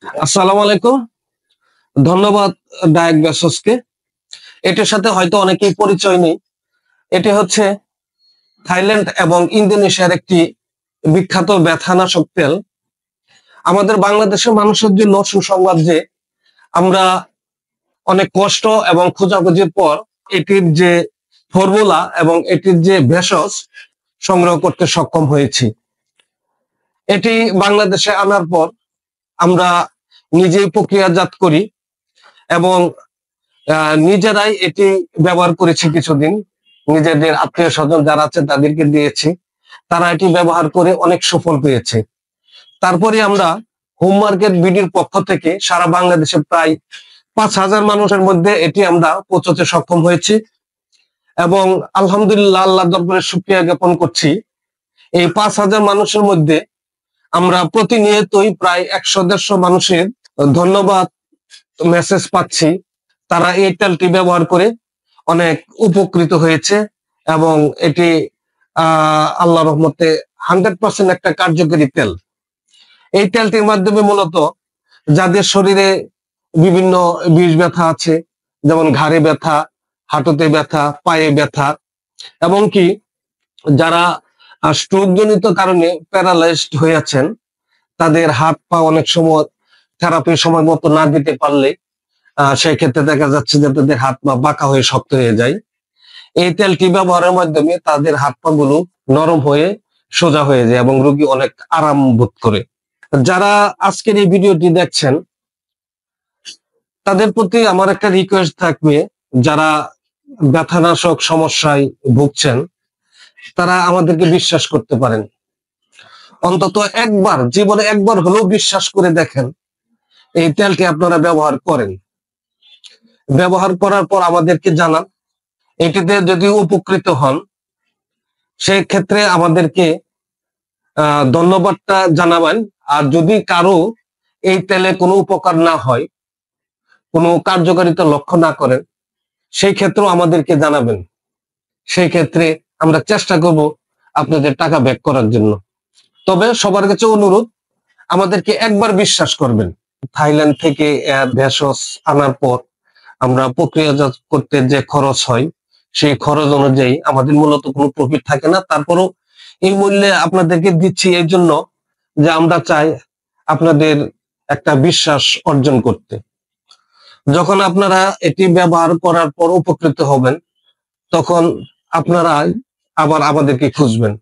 আসসালামু আলাইকুম। ধন্যবাদ ডায়েক বেসসকে। এটার সাথে হয়তো অনেকেই পরিচয় নেই। এটি হচ্ছে থাইল্যান্ড এবং ইন্দোনেশিয়ার একটি বিখ্যাত ব্যথানাশক তেল। আমাদের বাংলাদেশের মানুষের জন্য সুসংবাদ যে আমরা অনেক কষ্ট এবং খোঁজাখুঁজির পর এটির যে ফর্মুলা এবং এটির যে ভেষজ সংগ্রহ করতে সক্ষম হয়েছি। এটি বাংলাদেশে আনার পর আমরা নিজেই প্রক্রিয়াজাত করি এবং নিজেরাই এটি ব্যবহার করেছি কিছুদিন। নিজেদের আত্মীয় স্বজন যারা আছে তাদেরকে দিয়েছি, তারা এটি ব্যবহার করে অনেক সুফল পেয়েছে। তারপরে আমরা হোম মার্কেট বিডির পক্ষ থেকে সারা বাংলাদেশে প্রায় 5,000 মানুষের মধ্যে এটি আমরা পৌঁছতে সক্ষম হয়েছি এবং আলহামদুলিল্লাহ আল্লাহ দরবারে শুকরিয়া জ্ঞাপন করছি। এই 5,000 মানুষের মধ্যে আমরা প্রতিনিয়তই প্রায় 100-150 মানুষের ধন্যবাদ মেসেজ পাচ্ছি। তারা এই তেলটি ব্যবহার করে অনেক উপকৃত হয়েছে এবং এটি আল্লাহর রহমতে 100% একটা কার্যকরী তেল। এই তেলটির মাধ্যমে মূলত যাদের শরীরে বিভিন্ন বিষ ব্যথা আছে, যেমন ঘাড়ে ব্যথা, হাঁটুতে ব্যথা, পায়ে ব্যথা, এবং কি যারা স্ট্রোক জনিত কারণে প্যারালাইজড হয়ে আছেন, তাদের হাত পা অনেক সময় থেরাপির সময় মতো না দিতে পারলে সেই ক্ষেত্রে দেখা যাচ্ছে যে তাদের হাত পা বাঁকা হয়ে শক্ত হয়ে যায়। এই তেলটি ব্যবহারের মাধ্যমে তাদের হাত পা গুলো নরম হয়ে সোজা হয়ে যায় এবং রোগী অনেক আরাম বোধ করে। যারা আজকের এই ভিডিওটি দেখছেন তাদের প্রতি আমার একটা রিকোয়েস্ট থাকবে, যারা ব্যথানাশক সমস্যায় ভুগছেন তারা আমাদেরকে বিশ্বাস করতে পারেন। অন্তত একবার জীবনে একবার হলেও বিশ্বাস করে দেখেন, এই তেলটি আপনারা ব্যবহার করেন। ব্যবহার করার পর আমাদেরকে জানান। এটিতে যদি উপকৃত হন সেই ক্ষেত্রে আমাদেরকে ধন্যবাদটা জানাবেন। আর যদি কারো এই তেলে কোনো উপকার না হয়, কোনো কার্যকারিতা লক্ষ্য না করেন, সেই ক্ষেত্রেও আমাদেরকে জানাবেন। সেই ক্ষেত্রে আমরা চেষ্টা করব আপনাদের টাকা ব্যাক করার জন্য। তবে সবার কাছে অনুরোধ, আমাদেরকে একবার বিশ্বাস করবেন। থাইল্যান্ড থেকে ভেষজ আনার পর আমরা প্রক্রিয়াজাত করতে যে খরচ হয়, সেই খরচ অনুযায়ী আমাদের মূলত কোনো প্রফিট থাকে না। তারপরও এই মূল্যে আপনাদেরকে দিচ্ছি এই জন্য যে আমরা চাই আপনাদের একটা বিশ্বাস অর্জন করতে। যখন আপনারা এটি ব্যবহার করার পর উপকৃত হবেন, তখন আপনারা আবার আমাদেরকে খুঁজবেন।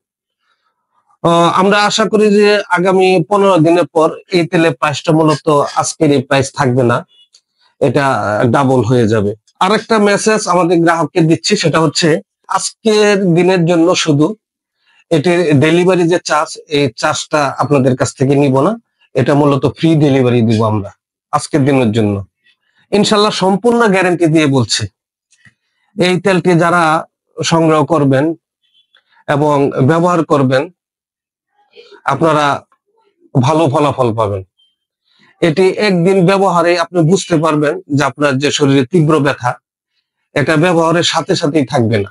আমরা আশা করি যে আগামী 15 দিনের পর এই তেলের প্রাইসটা মূলত আজকের এই প্রাইস থাকবে না, এটা ডাবল হয়ে যাবে। আরেকটা মেসেজ আমাদের গ্রাহককে দিচ্ছি, সেটা হচ্ছে আজকের দিনের জন্য শুধু এটির ডেলিভারি যে চার্জ, এই চার্জটা আপনাদের কাছ থেকে নিব না। এটা মূলত ফ্রি ডেলিভারি দিব আমরা আজকের দিনের জন্য, ইনশাল্লাহ। সম্পূর্ণ গ্যারান্টি দিয়ে বলছি, এই তেলটি যারা সংগ্রহ করবেন এবং ব্যবহার করবেন আপনারা ভালো ফলাফল পাবেন। এটি একদিন ব্যবহারে আপনি বুঝতে পারবেন যে আপনার যে শরীরে তীব্র ব্যথা, এটা ব্যবহারের সাথে সাথেই থাকবে না।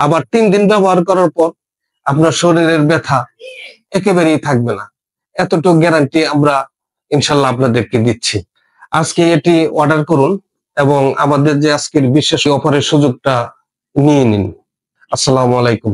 আবার 3 দিন ব্যবহার করার পর আপনার শরীরের ব্যথা একেবারেই থাকবে না। এতটুকু গ্যারান্টি আমরা ইনশাল্লাহ আপনাদেরকে দিচ্ছি। আজকে এটি অর্ডার করুন এবং আমাদের যে আজকের বিশেষ অফারের সুযোগটা নিয়ে নিন। আসসালামু আলাইকুম।